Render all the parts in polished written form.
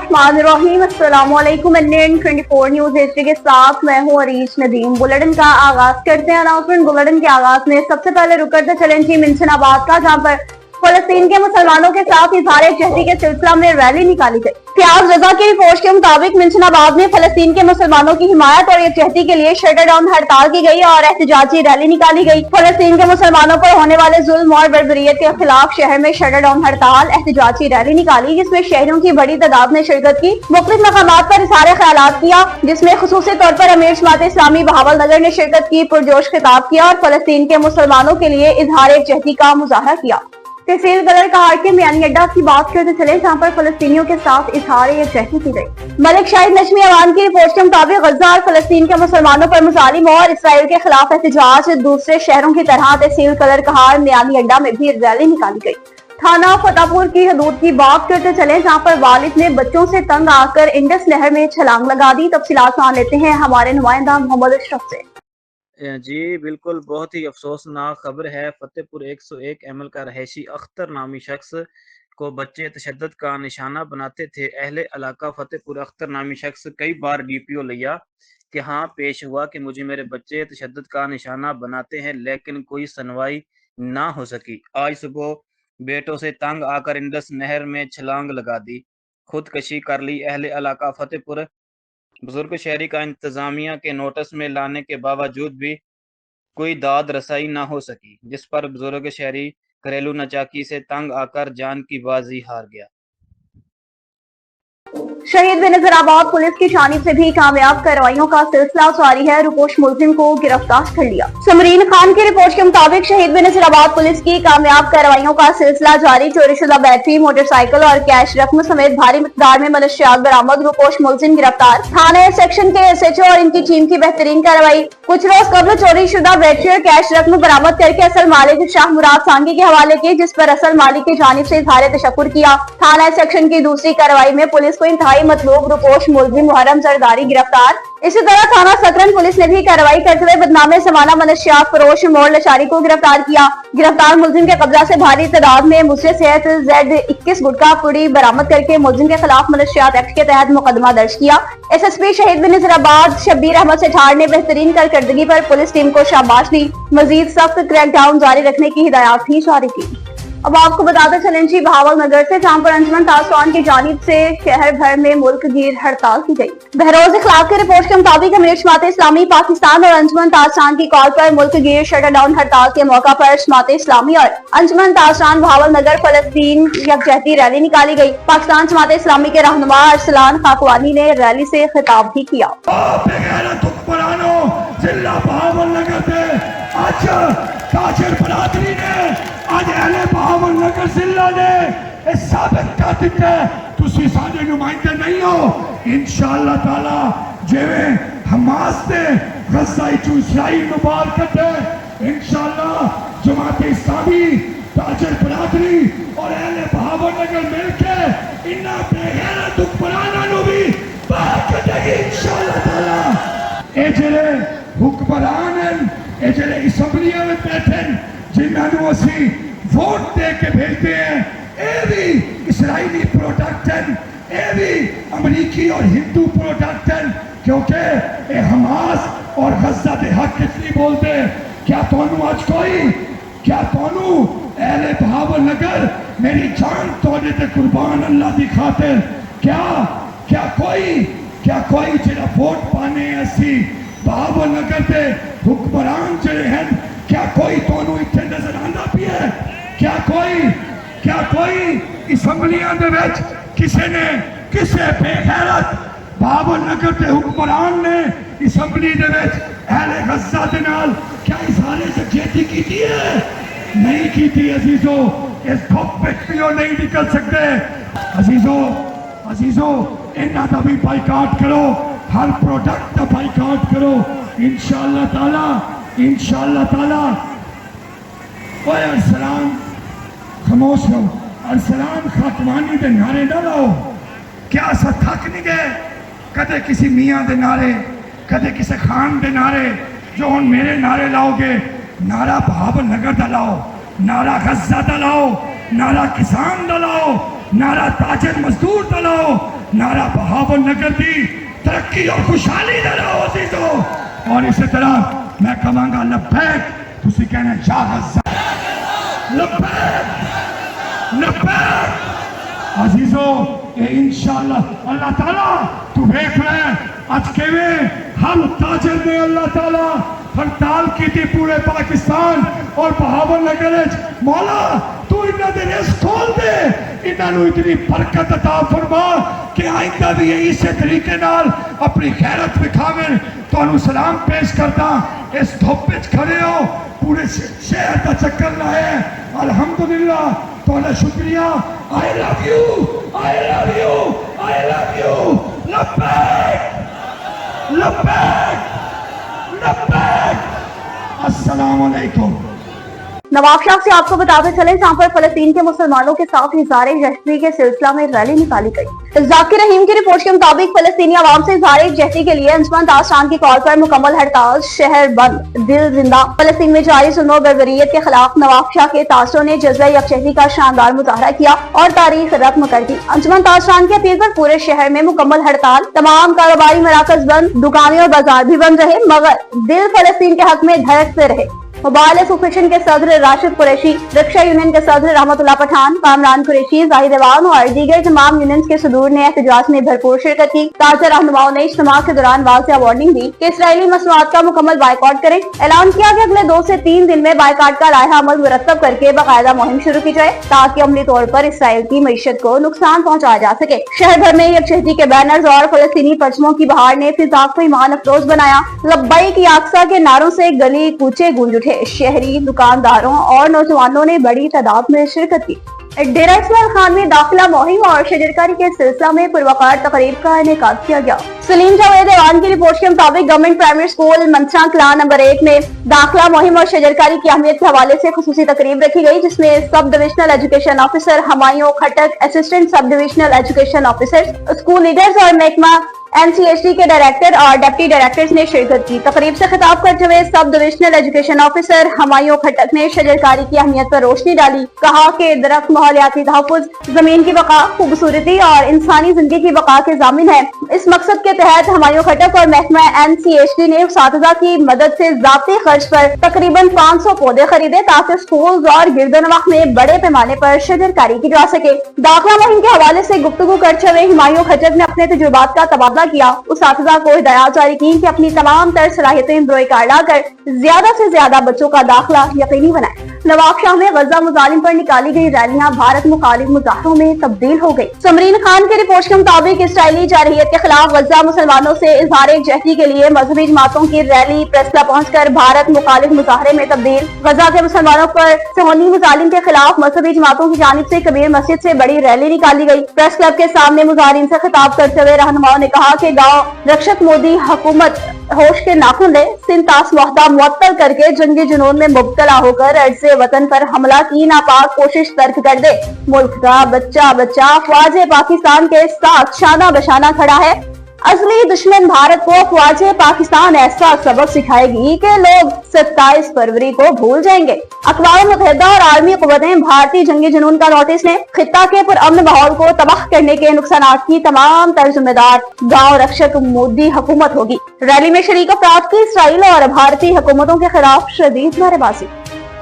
बिस्मिल्लाहिर्रहमानिर्रहीम। अस्सलामुअलैकुम। Indian 24 news history के साथ मैं हूँ अरीश नदीम। बुलेटिन का आगाज करते हैं। अनाउंसमेंट बुलेटिन के आगाज में सबसे पहले रुक करते चलें जी मिंशनाबाद का, जहाँ पर फलस्तीन के मुसलमानों के साथ इज़हार जहदी के सिलसिला में रैली निकाली गई। फयाज रजा की रिपोर्ट के मुताबिक मिंशनाबाद में फलस्तीन के मुसलमानों की हिमायत और यकजहती के लिए शटर डाउन हड़ताल की गई और एहतजाजी रैली निकाली गई। फलस्तीन के मुसलमानों पर होने वाले जुल्म और बर्बरियत के खिलाफ शहर में शटर डाउन हड़ताल एहतजाजी रैली निकाली, जिसमें शहरियों की बड़ी तादाद ने शिरकत की। मुख्तलिफ मकामात पर इज़हार ख्यालात किया, जिसमें खुसूसी तौर पर अमीर जमात इस्लामी बहावल नगर ने शिरकत की, पुरजोश खिताब किया और फलस्तीन के मुसलमानों के लिए इज़हार यकजहती का मुजाहरा किया। तहसील कलर कहाड़ के मियानी अड्डा की बात करते चले, जहाँ पर फलस्तीनियों के साथ इज़हार यकजहती की गई। मलिक शाहिद नजमी अवान की रिपोर्ट के मुताबिक गजा और फलस्तीन के मुसलमानों पर मुजालिम और इसराइल के खिलाफ एहतजाज दूसरे शहरों की तरह तहसील कलर कहाड़ मियानी अड्डा में भी रैली निकाली गई। थाना फतेहपुर की हदूद की बात करते चले, जहाँ पर वालिद ने बच्चों से तंग आकर इंडस नहर में छलांग लगा दी। तफसीलात जान लेते हैं हमारे नुमाइंदा मोहम्मद अशरफ से। जी बिल्कुल, बहुत ही अफसोसनाक खबर है। फतेहपुर 101 एमएल का रहायशी अख्तर नामी शख्स को बच्चे तशद्दुद का निशाना बनाते थे। अहले इलाका फतेहपुर अख्तर नामी शख्स कई बार डीपीओ लिया कि हाँ पेश हुआ कि मुझे मेरे बच्चे तशद्दुद का निशाना बनाते हैं, लेकिन कोई सुनवाई ना हो सकी। आज सुबह बेटों से तंग आकर इंडस नहर में छलांग लगा दी, खुदकशी कर ली। अहले इलाका फतेहपुर बुजुर्ग शहरी का इंतजामिया के नोटिस में लाने के बावजूद भी कोई दाद रसाई ना हो सकी, जिस पर बुजुर्ग शहरी घरेलू नचाकी से तंग आकर जान की बाजी हार गया। शहीद बेनज़ीराबाद पुलिस की जानिब से भी कामयाब कार्रवाइयों का सिलसिला जारी है। रुपोश मुलजिम को गिरफ्तार कर लिया। समरीन खान की रिपोर्ट के मुताबिक शहीद बेनज़ीराबाद पुलिस की कामयाब कार्रवाइयों का सिलसिला जारी। चोरीशुदा बैटरी, मोटरसाइकिल और कैश रकम समेत भारी मिकदार में मनशियात बरामद। रुपोश मुलजिम गिरफ्तार। थाने सेक्शन के SHO और इनकी टीम की बेहतरीन कार्रवाई। कुछ रोज कबल चोरीशुदा बैटरी और कैश रकम बरामद करके असल मालिक शाह मुराद सांगी के हवाले की, जिस पर असल मालिक की जानिब से इज़हार तशक्कुर किया। थाना सेक्शन की दूसरी कार्रवाई में पुलिस को इंतहाई मतलूब रुपोश मुलजिम मुहर्रम जरदारी गिरफ्तार। इसी तरह थाना सकरन पुलिस ने भी कार्रवाई करते हुए बदनामे समाना मनशियात फरोश मोड़ लशारी को गिरफ्तार किया। गिरफ्तार मुलजिम के कब्जा से भारी तादाद में मुसरे सेहत Z21 गुटखा पुड़ी बरामद करके मुलजिम के खिलाफ मनशियात एक्ट के तहत मुकदमा दर्ज किया। SSP शहीद बेनज़ीराबाद शब्बीर अहमद सेठार ने बेहतरीन कारकर्दगी पर पुलिस टीम को शाबाश दी। मजीद सख्त क्रैकडाउन जारी रखने की हिदायत भी जारी की। अब आपको बताते चलें जी बहावल नगर से, जहाँ पर अंजुमन तासवान की जानिब से शहर भर में मुल्क गिर हड़ताल की गई। बहरोज इखलाक की रिपोर्ट के मुताबिक अमीर जमात इस्लामी पाकिस्तान और अंजुमन तासवान की कॉल पर मुल्क गिर शटर डाउन हड़ताल के मौका पर जमात इस्लामी और अंजुमन तासवान बहावल नगर फलस्तीन यकजहती रैली निकाली गई। पाकिस्तान जमात इस्लामी के रहनुमा अरसलान खाकवानी ने रैली से खिताब भी किया। आज अहले बहावल नगर जिला ने साबित कर दिता तुसी साडे नुमाइंदे नहीं हो। इंशाअल्लाह ताला जिवें हमास ने गजा चो इसराइल नु बाहर कढे, इंशाअल्लाह जमात इस्लामी ताजर बरादरी और अहले बहावल नगर मिलके इन्ना बेगैरत हुक्मरानां नु भी बाहर कढेगी इंशाअल्लाह ताला। ए जेड़े हुक्मरान हैं, ए जेड़े असम्बलियां में बैठे जिन्होंने असी वोट दे के भेजते हैं, ये भी इसराइली प्रोडक्ट हैं, ये भी अमरीकी और हिंदू प्रोडक्ट हैं, क्योंकि ये हमास और गजा के हक इसलिए बोलते हैं। क्या तोनू आज कोई, क्या तोनू अहले बहावल नगर मेरी जान तोड़े ते कुर्बान अल्लाह की खातिर, क्या कोई जेड़ा वोट पाने असी बहावल नगर के हुक्मरान जेड़े हैं, क्या कोई तोनू इत्थे नजर आंदा पिया है? क्या कोई असम्बलियां दे विच किसे बेगैरत बहावल नगर के हुक्मरान ने असम्बली दे विच अहले गजा दे नाल क्या इज़हार यकजहती कीती है? नहीं कीती अजीजों। इस धुप विच भी नहीं निकल सकते अजीजों इन्हां दा भी बाइकाट करो, हर प्रोडक्ट का बाइकाट करो इंशाअल्लाह ताला। ओए अरसलान खामोश हो, अरसलान खाकवानी दे नारे ना लाओ। क्या असा थक नहीं गए कदे किसी मियाँ दे नारे, कदे किसी खान दे नारे? जो हुण मेरे नारे लाओगे, नारा बहावल नगर दा लाओ, नारा गजा दा लाओ, नारा किसान दा लाओ, नारा ताजर मजदूर दा लाओ, नारा बहावल न करती, तरक्की और खुशहाली न होती तो। और इसी तरह मैं कहूँगा लब्बैक, तुसी कहना या गज़ा, लब्बैक लब्बैक। अजीजों, ये इंशाअल्लाह अल्लाह ताला तू देख ले आज केवें हम ताजर ने अल्लाह ताला हड़ताल की थी पूरे पाकिस्तान और बहावल नगर मौला तू इन्हां दे रिज़्क खोल दे, इन्हां नूं इतनी बरकत अता फरमा कि आइंदा भी इसी तरीके नाल अपनी गैरत विखावें। तुहानूं सलाम पेश करदा, इस धुप विच खड़े हो, पूरे शहर का चक्कर लाए, अल्हम्दुलिल्लाह तुहाडा शुक्रिया। I love you, I love you, I love you. लब्बैक लब्बैक लब्बैक। अस्सलाम वालेकुम। नवाब शाह से आपको बताते चले जहाँ पर फलस्तीन के मुसलमानों के साथ इज़हार यकजहती के सिलसिला में रैली निकाली गई। जाकिर रहीम की रिपोर्ट के मुताबिक फलस्तीनी आवाम से इज़हार यकजहती के लिए अंजुमन ताजशान की कॉल पर मुकम्मल हड़ताल, शहर बंद, दिल जिंदा। फलस्तीन में जारी जुल्म बर्बरियत के खिलाफ नवाब शाह के तासरों ने जज्बा यकजहती का शानदार मुजाहरा किया और तारीख रकम कर दी। अंजुमन ताजशान की अपील पर पूरे शहर में मुकम्मल हड़ताल, तमाम कारोबारी मराकज बंद, दुकानें और बाजार भी बंद रहे, मगर दिल फलस्तीन के हक में धड़कते रहे। मोबाइल एसोसिएशन के सदर राशिद कुरैशी, रिक्शा यूनियन के सदर रहमतुल्लाह पठान, कामरान कुरैशी, जाहिद अवान और दीगर तमाम यूनियन के सदूर ने एहतजाज में भरपूर शिरकत की। ताजा रहनुमाओं ने इज्तिमा के दौरान वाज़ेह वार्निंग दी कि इसराइली मसनूआत का मुकम्मल बाइकआउट करें। ऐलान किया कि अगले 2 से 3 दिन में बाइकआउट का लाइहा अमल मुरतब करके बाकायदा मुहिम शुरू की जाए ताकि अमली तौर पर इसराइल की मईशत को नुकसान पहुँचाया जा सके। शहर भर में यकजहती के बैनर्स और फलस्तीनी परचमों की बहार ने फिजा को ईमान अफरोज बनाया। लब्बैक या अक्सा के नारों से गली कूचे गूंज उठे। शहरी, दुकानदारों और नौजवानों ने बड़ी तादाद में शिरकत की। डेरा इस्माइल खान में दाखिला मुहिम और शजरकारी के सिलसिला में पुरवकार तकरीब का इनेकाद किया गया। सलीम जावेद ऐवान की रिपोर्ट के मुताबिक गवर्नमेंट प्राइमरी स्कूल मंसरा कला नंबर 1 में दाखिला मुहिम और शजरकारी की अहमियत के हवाले से खुसूसी तकरीब रखी गई, जिसमें sub divisional education officer Humayun Khattak, assistant sub divisional education officer, school leaders और महकमा NCHD के डायरेक्टर और डिप्टी डायरेक्टर्स ने शिरकत की। तकरीब से खिताब करते हुए sub divisional education officer Humayun Khattak ने शजरकारी की अहमियत पर रोशनी डाली। कहा कि दरख्त माहौलियाती तहफ़्फ़ुज़, जमीन की बका, खूबसूरती और इंसानी जिंदगी की बका के ज़ामिन है। इस मकसद के तहत हमायूं खटक और महकमा NCHD ने उस्ताज़ा की मदद से ज़ाती खर्च पर तकरीबन 500 पौधे खरीदे ताकि स्कूल और गिरदनवाह में बड़े पैमाने पर शजरकारी की जा सके। दाखिला मुहिम के हवाले से गुफ्तगू करते हुए हमायूं खटक ने अपने तजुर्बात का तबादला किया। उस्ताज़ा को हिदायत जारी की कि अपनी तमाम तर सलाहियतें बरोए कार लाकर ज्यादा से ज्यादा बच्चों का दाखिला यकीनी बनाएं। नवाब शाह में गजा मुजालिम पर निकाली गई रैलियां भारत मुखालिफ मुजाहरों में तब्दील हो गई। समरीन खान की रिपोर्ट के मुताबिक इसराइली जारहियत के खिलाफ गजा मुसलमानों से इज़हार यकजहती के लिए मजहबी जमातों की रैली प्रेस क्लब पहुंचकर भारत मुखालिफ मुजाहरे में तब्दील। गजा के मुसलमानों पर सहनी मुजालिम के खिलाफ मजहबी जमातों की जानिब से कबीर मस्जिद से बड़ी रैली निकाली गई। प्रेस क्लब के सामने मुजाहिरीन से खिताब करते हुए रहनुमाओं ने कहा कि गाँव रक्षक मोदी हुकूमत होश के नाखून ले, सिंध तास मुआहदा मुअत्तल करके जंगी जुनून में मुब्तला होकर अर्ज़े वतन पर हमला की नापाक कोशिश तर्क कर दे। मुल्क का बच्चा बच्चा ख्वाजे पाकिस्तान के साथ शाना बशाना खड़ा है। असली दुश्मन भारत को ख्वाजे पाकिस्तान ऐसा सबक सिखाएगी कि लोग 27 फरवरी को भूल जाएंगे। अक़वाम मुत्तहिदा और आलमी क़ुव्वतें भारतीय जंगी जुनून का नोटिस लें। खित्ता के पुरअमन माहौल को तबाह करने के नुकसानात की तमाम तर जिम्मेदार गाँव रक्षक मोदी हुकूमत होगी। रैली में शरीक अफराद की इसराइल और भारतीय हुकूमतों के खिलाफ शदीद नारेबाजी।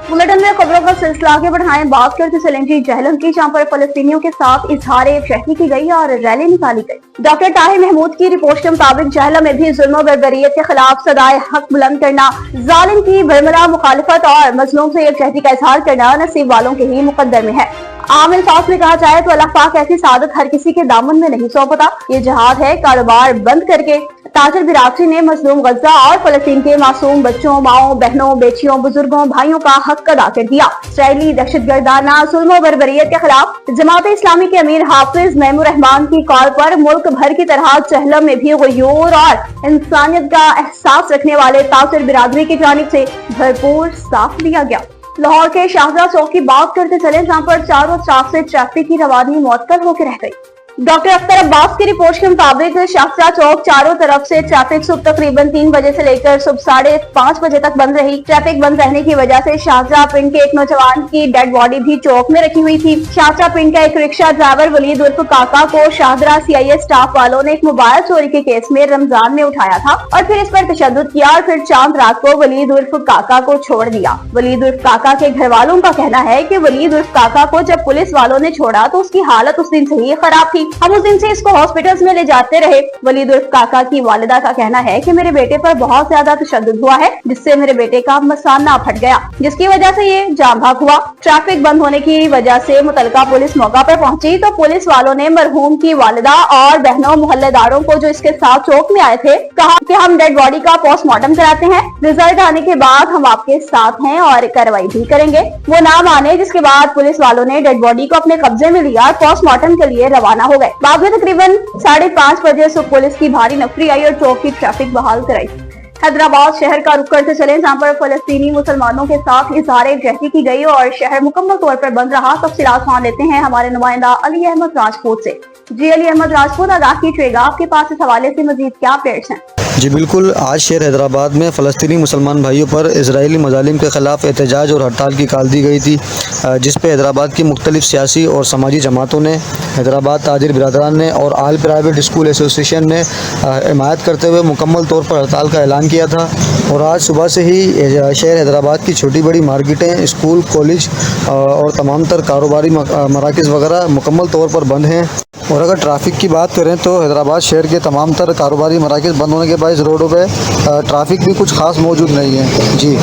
बुलेटिन में खबरों का सिलसिला आगे बढ़ाएं। बात करते चलेंगे जहलम की, जहाँ पर फलस्तीनियों के साथ इज़हार यकजहती की गई और रैली निकाली गई। डॉक्टर ताहिर महमूद की रिपोर्ट के मुताबिक जहलम में भी जुल्म बर्बरियत के खिलाफ सदाए हक बुलंद करना, जालिम की बरमला मुखालिफत और मजलूम से यकजहती का इज़हार करना नसीब वालों के ही मुकद्दर में है। आम अल्फाज में कहा जाए तो अल्लाह पाक ऐसी सादत हर किसी के दामन में नहीं सौंपता। ये जहाद है। कारोबार बंद करके ताजर बिरादरी ने मजलूम गजा और फलस्तीन के मासूम बच्चों, माओं, बहनों, बेटियों, बुजुर्गों, भाइयों का हक अदा कर दिया। इसराइली दहशतगर्दाना जुल्म बर्बरियत के खिलाफ जमात इस्लामी के अमीर हाफिज मईमुर रहमान की कॉल पर मुल्क भर की तरह जहलम में भी गयूर और इंसानियत का एहसास रखने वाले ताजर बिरादरी की जानिब से भरपूर साथ दिया गया। लाहौर के शाहजहां चौक की बात करते चले, जहाँ पर चारों तरफ से ट्रैफिक की रवानी मुअत्तल होकर रह गई। डॉक्टर अख्तर अब्बास की रिपोर्ट के मुताबिक शाहजहां चौक चारों तरफ से ट्रैफिक सुबह तकरीबन 3 बजे से लेकर सुबह 5:30 बजे तक बंद रही। ट्रैफिक बंद रहने की वजह से शाहजहां पिंड के एक नौजवान की डेड बॉडी भी चौक में रखी हुई थी। शाहजहां पिंड का एक रिक्शा ड्राइवर वलीद उर्फ काका को शाहदरा CIA स्टाफ वालों ने एक मोबाइल चोरी के केस में रमजान में उठाया था और फिर इस पर तशद्दुद किया और फिर चांद रात को वलीद उर्फ काका को छोड़ दिया। वलीद उर्फ काका के घर वालों का कहना है कि वलीद उर्फ काका को जब पुलिस वालों ने छोड़ा तो उसकी हालत उस दिन से ही खराब थी। हम उस दिन से इसको हॉस्पिटल्स में ले जाते रहे। वलीद उर्फ काका की वालिदा का कहना है कि मेरे बेटे पर बहुत ज्यादा तशद्दुद हुआ है, जिससे मेरे बेटे का मसाना फट गया, जिसकी वजह से ये जाम भाग हुआ। ट्रैफिक बंद होने की वजह से मुतलका पुलिस मौका पर पहुंची तो पुलिस वालों ने मरहूम की वालिदा और बहनों मोहल्लेदारों को जो इसके साथ चौक में आए थे कहा कि हम डेड बॉडी का पोस्टमार्टम कराते हैं, रिजल्ट आने के बाद हम आपके साथ हैं और कार्रवाई भी करेंगे। वो ना माने, जिसके बाद पुलिस वालों ने डेड बॉडी को अपने कब्जे में लिया और पोस्टमार्टम के लिए रवाना हो गए। बाद में तकरीबन 5:30 बजे से पुलिस की भारी नफरी आई और चौक की ट्रैफिक बहाल कराई। हैदराबाद शहर का रुख करते चले, जहाँ पर फलस्तीनी मुसलमानों के साथ इज़हार यकजहती की गई और शहर मुकम्मल तौर पर बंद रहा। तफसीलात मान लेते हैं हमारे नुमाइंदा अली अहमद राजपूत से। जी अली अहमद राजपूत, आगाह कीजिएगा, आपके पास इस हवाले से मजीद क्या अपडेट्स हैं? जी बिल्कुल, आज शहर हैदराबाद में फ़लस्तीनी मुसलमान भाइयों पर इजरायली मज़ालिम के ख़िलाफ़ एहतजाज और हड़ताल की कॉल दी गई थी, जिस पे हैदराबाद की मुख्तलिफ सियासी और समाजी जमातों ने, हैदराबाद ताजिर बिरादरान ने और आल प्राइवेट स्कूल एसोसिएशन ने हिमायत करते हुए मुकम्मल तौर पर हड़ताल का ऐलान किया था। और आज सुबह से ही शहर हैदराबाद की छोटी बड़ी मार्केटें, स्कूल, कॉलेज और तमाम तर कारोबारी मराकज़ वगैरह मुकम्मल तौर पर बंद हैं। और अगर ट्रैफिक की बात करें तो हैदराबाद शहर के तमाम तर कारोबारी मराकज़ बंद होने के बायस रोडों पे ट्रैफिक भी कुछ ख़ास मौजूद नहीं है। जी।